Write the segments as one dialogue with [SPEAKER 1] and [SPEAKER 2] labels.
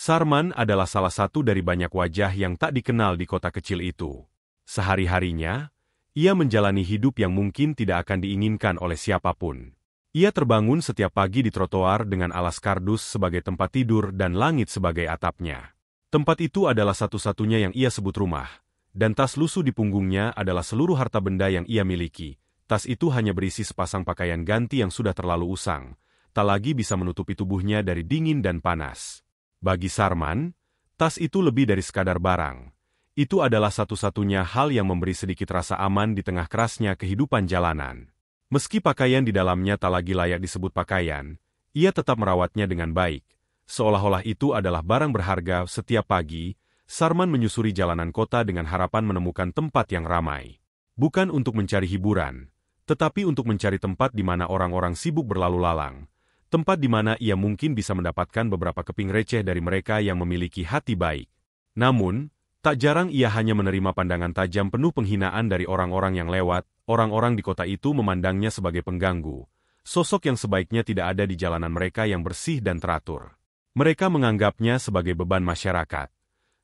[SPEAKER 1] Sarman adalah salah satu dari banyak wajah yang tak dikenal di kota kecil itu. Sehari-harinya, ia menjalani hidup yang mungkin tidak akan diinginkan oleh siapapun. Ia terbangun setiap pagi di trotoar dengan alas kardus sebagai tempat tidur dan langit sebagai atapnya. Tempat itu adalah satu-satunya yang ia sebut rumah, dan tas lusuh di punggungnya adalah seluruh harta benda yang ia miliki. Tas itu hanya berisi sepasang pakaian ganti yang sudah terlalu usang, tak lagi bisa menutupi tubuhnya dari dingin dan panas. Bagi Sarman, tas itu lebih dari sekadar barang. Itu adalah satu-satunya hal yang memberi sedikit rasa aman di tengah kerasnya kehidupan jalanan. Meski pakaian di dalamnya tak lagi layak disebut pakaian, ia tetap merawatnya dengan baik. Seolah-olah itu adalah barang berharga. Setiap pagi, Sarman menyusuri jalanan kota dengan harapan menemukan tempat yang ramai. Bukan untuk mencari hiburan, tetapi untuk mencari tempat di mana orang-orang sibuk berlalu lalang. Tempat di mana ia mungkin bisa mendapatkan beberapa keping receh dari mereka yang memiliki hati baik. Namun, tak jarang ia hanya menerima pandangan tajam penuh penghinaan dari orang-orang yang lewat. Orang-orang di kota itu memandangnya sebagai pengganggu, sosok yang sebaiknya tidak ada di jalanan mereka yang bersih dan teratur. Mereka menganggapnya sebagai beban masyarakat,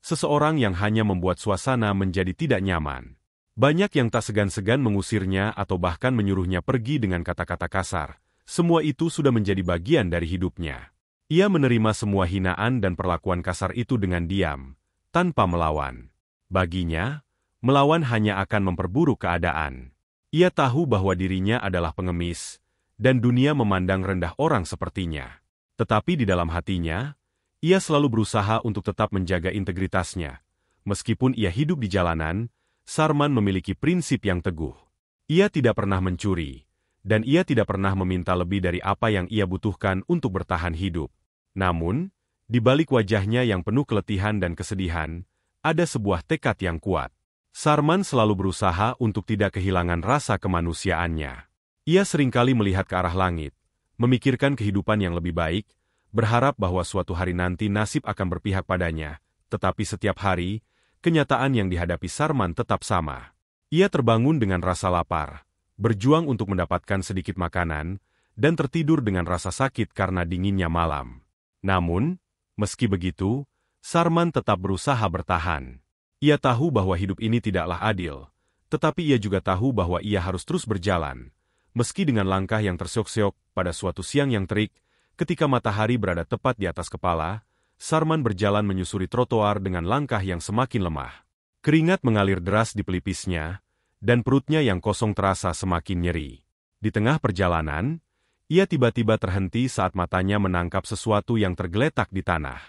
[SPEAKER 1] seseorang yang hanya membuat suasana menjadi tidak nyaman. Banyak yang tak segan-segan mengusirnya atau bahkan menyuruhnya pergi dengan kata-kata kasar. Semua itu sudah menjadi bagian dari hidupnya. Ia menerima semua hinaan dan perlakuan kasar itu dengan diam, tanpa melawan. Baginya, melawan hanya akan memperburuk keadaan. Ia tahu bahwa dirinya adalah pengemis, dan dunia memandang rendah orang sepertinya. Tetapi di dalam hatinya, ia selalu berusaha untuk tetap menjaga integritasnya. Meskipun ia hidup di jalanan, Sarman memiliki prinsip yang teguh. Ia tidak pernah mencuri, dan ia tidak pernah meminta lebih dari apa yang ia butuhkan untuk bertahan hidup. Namun, di balik wajahnya yang penuh keletihan dan kesedihan, ada sebuah tekad yang kuat. Sarman selalu berusaha untuk tidak kehilangan rasa kemanusiaannya. Ia seringkali melihat ke arah langit, memikirkan kehidupan yang lebih baik, berharap bahwa suatu hari nanti nasib akan berpihak padanya, tetapi setiap hari, kenyataan yang dihadapi Sarman tetap sama. Ia terbangun dengan rasa lapar, berjuang untuk mendapatkan sedikit makanan, dan tertidur dengan rasa sakit karena dinginnya malam. Namun, meski begitu, Sarman tetap berusaha bertahan. Ia tahu bahwa hidup ini tidaklah adil, tetapi ia juga tahu bahwa ia harus terus berjalan. Meski dengan langkah yang terseok-seok, pada suatu siang yang terik, ketika matahari berada tepat di atas kepala, Sarman berjalan menyusuri trotoar dengan langkah yang semakin lemah. Keringat mengalir deras di pelipisnya, dan perutnya yang kosong terasa semakin nyeri. Di tengah perjalanan, ia tiba-tiba terhenti saat matanya menangkap sesuatu yang tergeletak di tanah.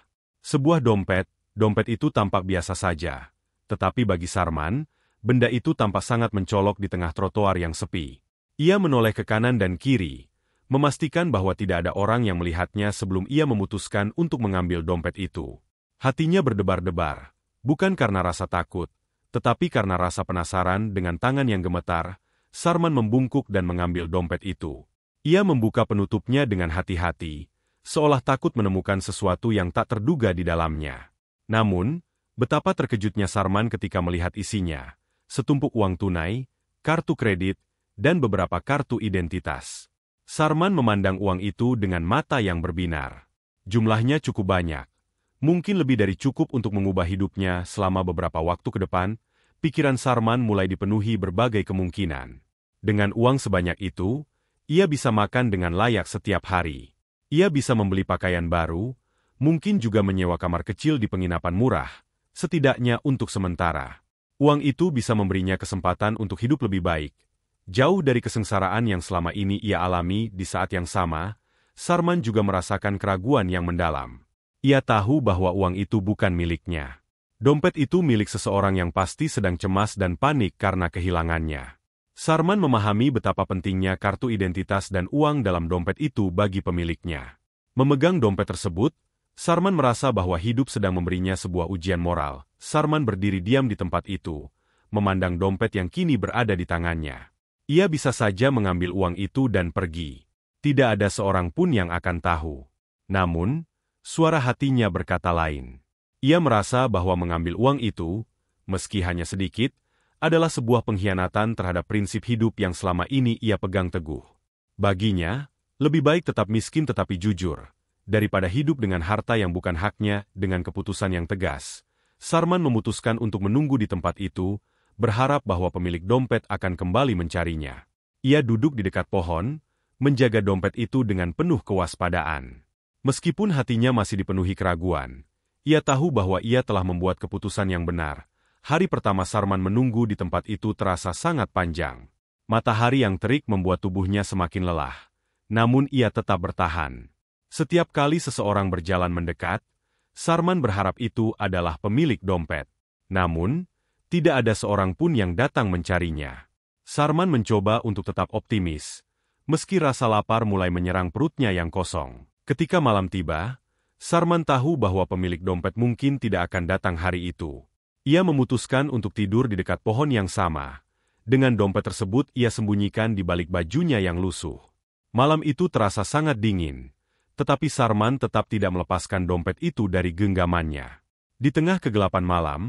[SPEAKER 1] Sebuah dompet itu tampak biasa saja. Tetapi bagi Sarman, benda itu tampak sangat mencolok di tengah trotoar yang sepi. Ia menoleh ke kanan dan kiri, memastikan bahwa tidak ada orang yang melihatnya sebelum ia memutuskan untuk mengambil dompet itu. Hatinya berdebar-debar, bukan karena rasa takut, tetapi karena rasa penasaran. Dengan tangan yang gemetar, Sarman membungkuk dan mengambil dompet itu. Ia membuka penutupnya dengan hati-hati, seolah takut menemukan sesuatu yang tak terduga di dalamnya. Namun, betapa terkejutnya Sarman ketika melihat isinya, setumpuk uang tunai, kartu kredit, dan beberapa kartu identitas. Sarman memandang uang itu dengan mata yang berbinar. Jumlahnya cukup banyak. Mungkin lebih dari cukup untuk mengubah hidupnya selama beberapa waktu ke depan. Pikiran Sarman mulai dipenuhi berbagai kemungkinan. Dengan uang sebanyak itu, ia bisa makan dengan layak setiap hari. Ia bisa membeli pakaian baru, mungkin juga menyewa kamar kecil di penginapan murah, setidaknya untuk sementara. Uang itu bisa memberinya kesempatan untuk hidup lebih baik. Jauh dari kesengsaraan yang selama ini ia alami. Di saat yang sama, Sarman juga merasakan keraguan yang mendalam. Ia tahu bahwa uang itu bukan miliknya. Dompet itu milik seseorang yang pasti sedang cemas dan panik karena kehilangannya. Sarman memahami betapa pentingnya kartu identitas dan uang dalam dompet itu bagi pemiliknya. Memegang dompet tersebut, Sarman merasa bahwa hidup sedang memberinya sebuah ujian moral. Sarman berdiri diam di tempat itu, memandang dompet yang kini berada di tangannya. Ia bisa saja mengambil uang itu dan pergi. Tidak ada seorang pun yang akan tahu. Namun, suara hatinya berkata lain. Ia merasa bahwa mengambil uang itu, meski hanya sedikit, adalah sebuah pengkhianatan terhadap prinsip hidup yang selama ini ia pegang teguh. Baginya, lebih baik tetap miskin tetapi jujur, Daripada hidup dengan harta yang bukan haknya dengan keputusan yang tegas, Sarman memutuskan untuk menunggu di tempat itu, berharap bahwa pemilik dompet akan kembali mencarinya. Ia duduk di dekat pohon, menjaga dompet itu dengan penuh kewaspadaan. Meskipun hatinya masih dipenuhi keraguan, ia tahu bahwa ia telah membuat keputusan yang benar. Hari pertama Sarman menunggu di tempat itu terasa sangat panjang. Matahari yang terik membuat tubuhnya semakin lelah. Namun ia tetap bertahan. Setiap kali seseorang berjalan mendekat, Sarman berharap itu adalah pemilik dompet. Namun, tidak ada seorang pun yang datang mencarinya. Sarman mencoba untuk tetap optimis, meski rasa lapar mulai menyerang perutnya yang kosong. Ketika malam tiba, Sarman tahu bahwa pemilik dompet mungkin tidak akan datang hari itu. Ia memutuskan untuk tidur di dekat pohon yang sama. Dengan dompet tersebut ia sembunyikan di balik bajunya yang lusuh. Malam itu terasa sangat dingin. Tetapi Sarman tetap tidak melepaskan dompet itu dari genggamannya. Di tengah kegelapan malam,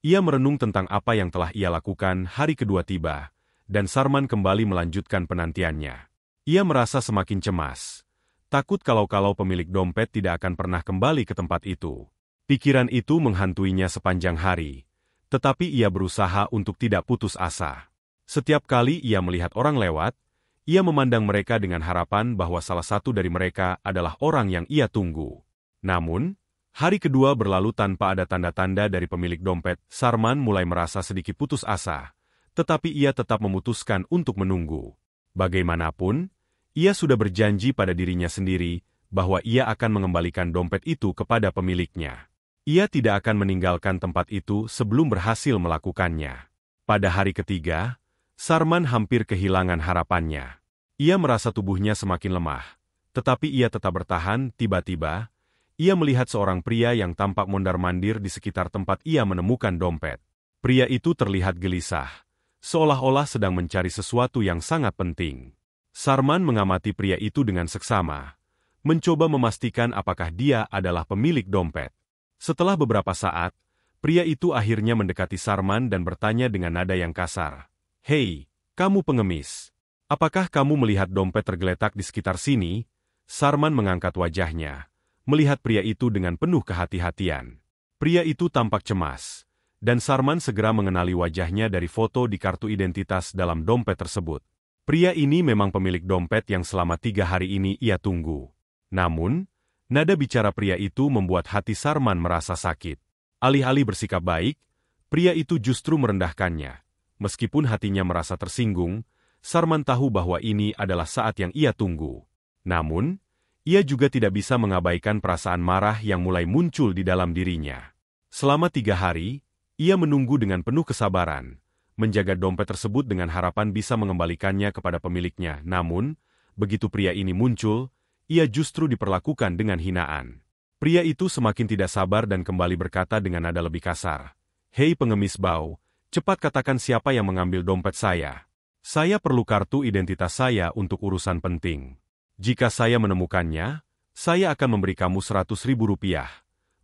[SPEAKER 1] ia merenung tentang apa yang telah ia lakukan. Hari kedua tiba, dan Sarman kembali melanjutkan penantiannya. Ia merasa semakin cemas. Takut kalau pemilik dompet tidak akan pernah kembali ke tempat itu. Pikiran itu menghantuinya sepanjang hari. Tetapi ia berusaha untuk tidak putus asa. Setiap kali ia melihat orang lewat, ia memandang mereka dengan harapan bahwa salah satu dari mereka adalah orang yang ia tunggu. Namun, hari kedua berlalu tanpa ada tanda-tanda dari pemilik dompet. Sarman mulai merasa sedikit putus asa, tetapi ia tetap memutuskan untuk menunggu. Bagaimanapun, ia sudah berjanji pada dirinya sendiri bahwa ia akan mengembalikan dompet itu kepada pemiliknya. Ia tidak akan meninggalkan tempat itu sebelum berhasil melakukannya. Pada hari ketiga, Sarman hampir kehilangan harapannya. Ia merasa tubuhnya semakin lemah, tetapi ia tetap bertahan. Tiba-tiba, ia melihat seorang pria yang tampak mondar-mandir di sekitar tempat ia menemukan dompet. Pria itu terlihat gelisah, seolah-olah sedang mencari sesuatu yang sangat penting. Sarman mengamati pria itu dengan seksama, mencoba memastikan apakah dia adalah pemilik dompet. Setelah beberapa saat, pria itu akhirnya mendekati Sarman dan bertanya dengan nada yang kasar. "Hei, kamu pengemis. Apakah kamu melihat dompet tergeletak di sekitar sini?" Sarman mengangkat wajahnya, melihat pria itu dengan penuh kehati-hatian. Pria itu tampak cemas, dan Sarman segera mengenali wajahnya dari foto di kartu identitas dalam dompet tersebut. Pria ini memang pemilik dompet yang selama 3 hari ini ia tunggu. Namun, nada bicara pria itu membuat hati Sarman merasa sakit. Alih-alih bersikap baik, pria itu justru merendahkannya. Meskipun hatinya merasa tersinggung, Sarman tahu bahwa ini adalah saat yang ia tunggu. Namun, ia juga tidak bisa mengabaikan perasaan marah yang mulai muncul di dalam dirinya. Selama 3 hari, ia menunggu dengan penuh kesabaran, menjaga dompet tersebut dengan harapan bisa mengembalikannya kepada pemiliknya. Namun, begitu pria ini muncul, ia justru diperlakukan dengan hinaan. Pria itu semakin tidak sabar dan kembali berkata dengan nada lebih kasar. "Hei pengemis bau, cepat katakan siapa yang mengambil dompet saya. Saya perlu kartu identitas saya untuk urusan penting. Jika saya menemukannya, saya akan memberi kamu 100.000 rupiah."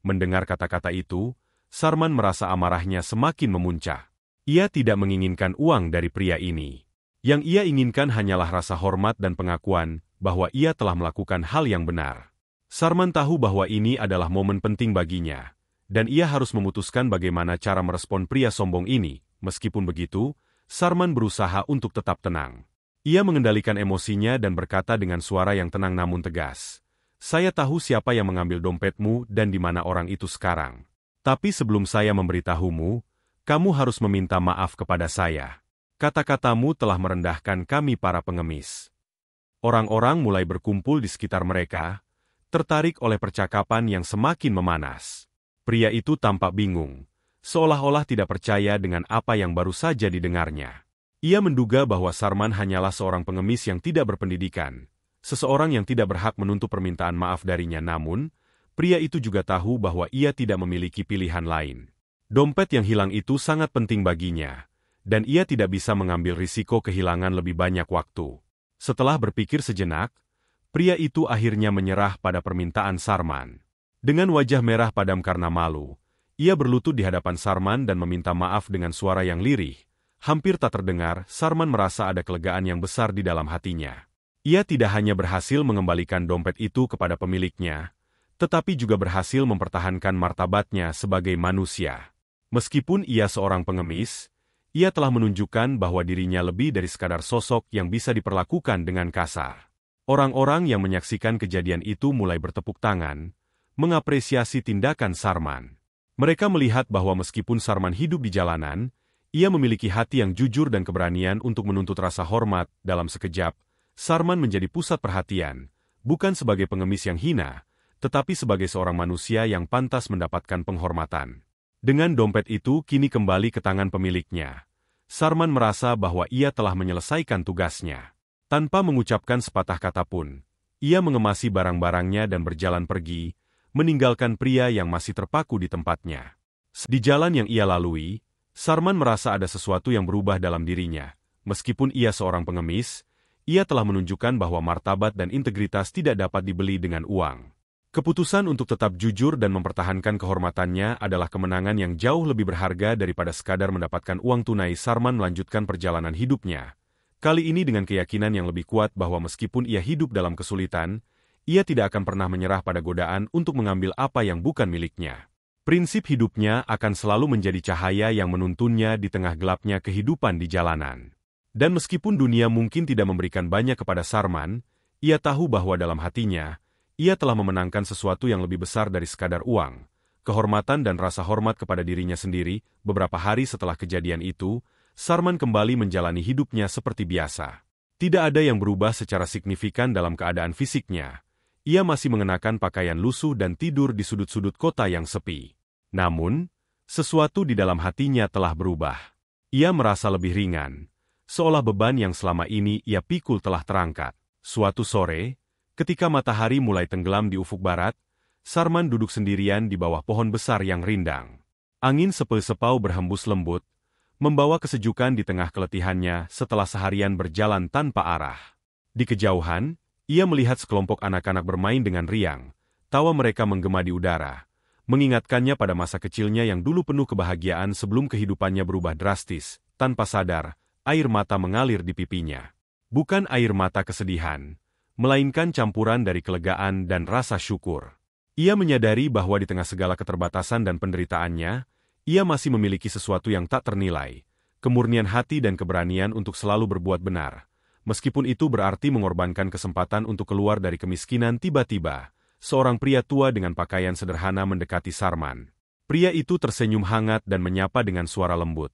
[SPEAKER 1] Mendengar kata-kata itu, Sarman merasa amarahnya semakin memuncak. Ia tidak menginginkan uang dari pria ini. Yang ia inginkan hanyalah rasa hormat dan pengakuan bahwa ia telah melakukan hal yang benar. Sarman tahu bahwa ini adalah momen penting baginya, dan ia harus memutuskan bagaimana cara merespon pria sombong ini. Meskipun begitu, Sarman berusaha untuk tetap tenang. Ia mengendalikan emosinya dan berkata dengan suara yang tenang namun tegas. "Saya tahu siapa yang mengambil dompetmu dan di mana orang itu sekarang. Tapi sebelum saya memberitahumu, kamu harus meminta maaf kepada saya. Kata-katamu telah merendahkan kami para pengemis." Orang-orang mulai berkumpul di sekitar mereka, tertarik oleh percakapan yang semakin memanas. Pria itu tampak bingung, seolah-olah tidak percaya dengan apa yang baru saja didengarnya. Ia menduga bahwa Sarman hanyalah seorang pengemis yang tidak berpendidikan, seseorang yang tidak berhak menuntut permintaan maaf darinya. Namun, pria itu juga tahu bahwa ia tidak memiliki pilihan lain. Dompet yang hilang itu sangat penting baginya, dan ia tidak bisa mengambil risiko kehilangan lebih banyak waktu. Setelah berpikir sejenak, pria itu akhirnya menyerah pada permintaan Sarman. Dengan wajah merah padam karena malu, ia berlutut di hadapan Sarman dan meminta maaf dengan suara yang lirih. Hampir tak terdengar, Sarman merasa ada kelegaan yang besar di dalam hatinya. Ia tidak hanya berhasil mengembalikan dompet itu kepada pemiliknya, tetapi juga berhasil mempertahankan martabatnya sebagai manusia. Meskipun ia seorang pengemis, ia telah menunjukkan bahwa dirinya lebih dari sekadar sosok yang bisa diperlakukan dengan kasar. Orang-orang yang menyaksikan kejadian itu mulai bertepuk tangan, mengapresiasi tindakan Sarman. Mereka melihat bahwa meskipun Sarman hidup di jalanan, ia memiliki hati yang jujur dan keberanian untuk menuntut rasa hormat. Dalam sekejap, Sarman menjadi pusat perhatian, bukan sebagai pengemis yang hina, tetapi sebagai seorang manusia yang pantas mendapatkan penghormatan. Dengan dompet itu kini kembali ke tangan pemiliknya, Sarman merasa bahwa ia telah menyelesaikan tugasnya. Tanpa mengucapkan sepatah kata pun, ia mengemasi barang-barangnya dan berjalan pergi, meninggalkan pria yang masih terpaku di tempatnya. Di jalan yang ia lalui, Sarman merasa ada sesuatu yang berubah dalam dirinya. Meskipun ia seorang pengemis, ia telah menunjukkan bahwa martabat dan integritas tidak dapat dibeli dengan uang. Keputusan untuk tetap jujur dan mempertahankan kehormatannya adalah kemenangan yang jauh lebih berharga daripada sekadar mendapatkan uang tunai. Sarman melanjutkan perjalanan hidupnya, kali ini dengan keyakinan yang lebih kuat bahwa meskipun ia hidup dalam kesulitan, ia tidak akan pernah menyerah pada godaan untuk mengambil apa yang bukan miliknya. Prinsip hidupnya akan selalu menjadi cahaya yang menuntunnya di tengah gelapnya kehidupan di jalanan. Dan meskipun dunia mungkin tidak memberikan banyak kepada Sarman, ia tahu bahwa dalam hatinya, ia telah memenangkan sesuatu yang lebih besar dari sekadar uang, kehormatan dan rasa hormat kepada dirinya sendiri. Beberapa hari setelah kejadian itu, Sarman kembali menjalani hidupnya seperti biasa. Tidak ada yang berubah secara signifikan dalam keadaan fisiknya. Ia masih mengenakan pakaian lusuh dan tidur di sudut-sudut kota yang sepi. Namun, sesuatu di dalam hatinya telah berubah. Ia merasa lebih ringan, seolah beban yang selama ini ia pikul telah terangkat. Suatu sore, ketika matahari mulai tenggelam di ufuk barat, Sarman duduk sendirian di bawah pohon besar yang rindang. Angin sepau-sepau berhembus lembut, membawa kesejukan di tengah keletihannya setelah seharian berjalan tanpa arah. Di kejauhan, ia melihat sekelompok anak-anak bermain dengan riang. Tawa mereka menggema di udara, mengingatkannya pada masa kecilnya yang dulu penuh kebahagiaan sebelum kehidupannya berubah drastis. Tanpa sadar, air mata mengalir di pipinya. Bukan air mata kesedihan, melainkan campuran dari kelegaan dan rasa syukur. Ia menyadari bahwa di tengah segala keterbatasan dan penderitaannya, ia masih memiliki sesuatu yang tak ternilai, kemurnian hati dan keberanian untuk selalu berbuat benar. Meskipun itu berarti mengorbankan kesempatan untuk keluar dari kemiskinan. Tiba-tiba, seorang pria tua dengan pakaian sederhana mendekati Sarman. Pria itu tersenyum hangat dan menyapa dengan suara lembut.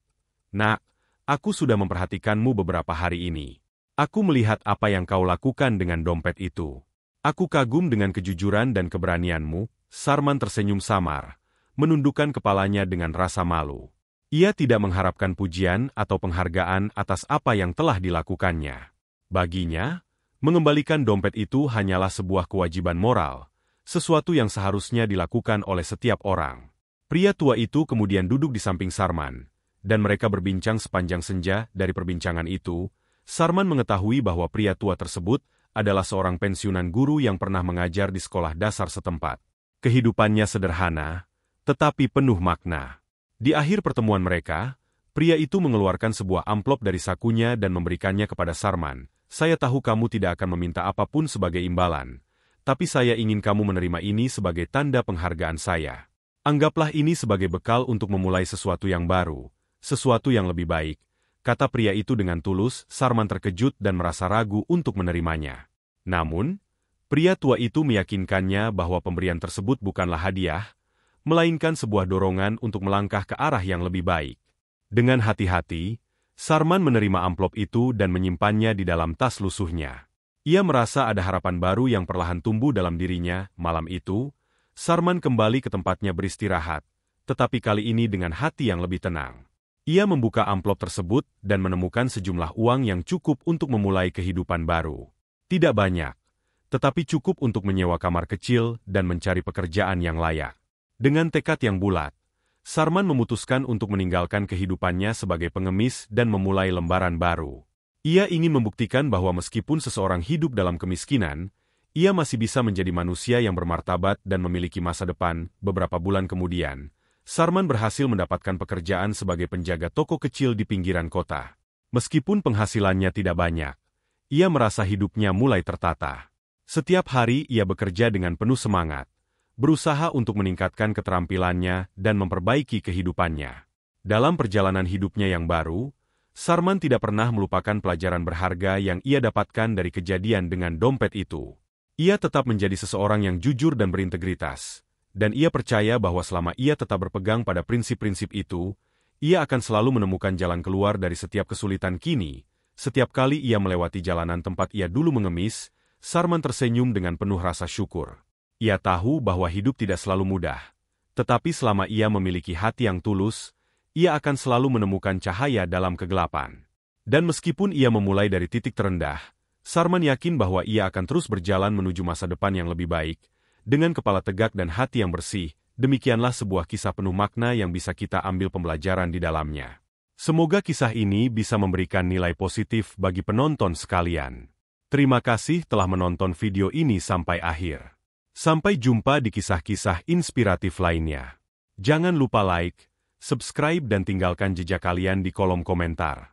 [SPEAKER 1] "Nak, aku sudah memperhatikanmu beberapa hari ini. Aku melihat apa yang kau lakukan dengan dompet itu. Aku kagum dengan kejujuran dan keberanianmu." Sarman tersenyum samar, menundukkan kepalanya dengan rasa malu. Ia tidak mengharapkan pujian atau penghargaan atas apa yang telah dilakukannya. Baginya, mengembalikan dompet itu hanyalah sebuah kewajiban moral, sesuatu yang seharusnya dilakukan oleh setiap orang. Pria tua itu kemudian duduk di samping Sarman, dan mereka berbincang sepanjang senja. Dari perbincangan itu, Sarman mengetahui bahwa pria tua tersebut adalah seorang pensiunan guru yang pernah mengajar di sekolah dasar setempat. Kehidupannya sederhana, tetapi penuh makna. Di akhir pertemuan mereka, pria itu mengeluarkan sebuah amplop dari sakunya dan memberikannya kepada Sarman. "Saya tahu kamu tidak akan meminta apapun sebagai imbalan, tapi saya ingin kamu menerima ini sebagai tanda penghargaan saya. Anggaplah ini sebagai bekal untuk memulai sesuatu yang baru, sesuatu yang lebih baik," kata pria itu dengan tulus. Sarman terkejut dan merasa ragu untuk menerimanya. Namun, pria tua itu meyakinkannya bahwa pemberian tersebut bukanlah hadiah, melainkan sebuah dorongan untuk melangkah ke arah yang lebih baik. Dengan hati-hati, Sarman menerima amplop itu dan menyimpannya di dalam tas lusuhnya. Ia merasa ada harapan baru yang perlahan tumbuh dalam dirinya. Malam itu, Sarman kembali ke tempatnya beristirahat, tetapi kali ini dengan hati yang lebih tenang. Ia membuka amplop tersebut dan menemukan sejumlah uang yang cukup untuk memulai kehidupan baru. Tidak banyak, tetapi cukup untuk menyewa kamar kecil dan mencari pekerjaan yang layak. Dengan tekad yang bulat, Sarman memutuskan untuk meninggalkan kehidupannya sebagai pengemis dan memulai lembaran baru. Ia ingin membuktikan bahwa meskipun seseorang hidup dalam kemiskinan, ia masih bisa menjadi manusia yang bermartabat dan memiliki masa depan. Beberapa bulan kemudian, Sarman berhasil mendapatkan pekerjaan sebagai penjaga toko kecil di pinggiran kota. Meskipun penghasilannya tidak banyak, ia merasa hidupnya mulai tertata. Setiap hari ia bekerja dengan penuh semangat, berusaha untuk meningkatkan keterampilannya dan memperbaiki kehidupannya. Dalam perjalanan hidupnya yang baru, Sarman tidak pernah melupakan pelajaran berharga yang ia dapatkan dari kejadian dengan dompet itu. Ia tetap menjadi seseorang yang jujur dan berintegritas, dan ia percaya bahwa selama ia tetap berpegang pada prinsip-prinsip itu, ia akan selalu menemukan jalan keluar dari setiap kesulitan. Kini, setiap kali ia melewati jalanan tempat ia dulu mengemis, Sarman tersenyum dengan penuh rasa syukur. Ia tahu bahwa hidup tidak selalu mudah, tetapi selama ia memiliki hati yang tulus, ia akan selalu menemukan cahaya dalam kegelapan. Dan meskipun ia memulai dari titik terendah, Sarman yakin bahwa ia akan terus berjalan menuju masa depan yang lebih baik, dengan kepala tegak dan hati yang bersih. Demikianlah sebuah kisah penuh makna yang bisa kita ambil pembelajaran di dalamnya. Semoga kisah ini bisa memberikan nilai positif bagi penonton sekalian. Terima kasih telah menonton video ini sampai akhir. Sampai jumpa di kisah-kisah inspiratif lainnya. Jangan lupa like, subscribe dan tinggalkan jejak kalian di kolom komentar.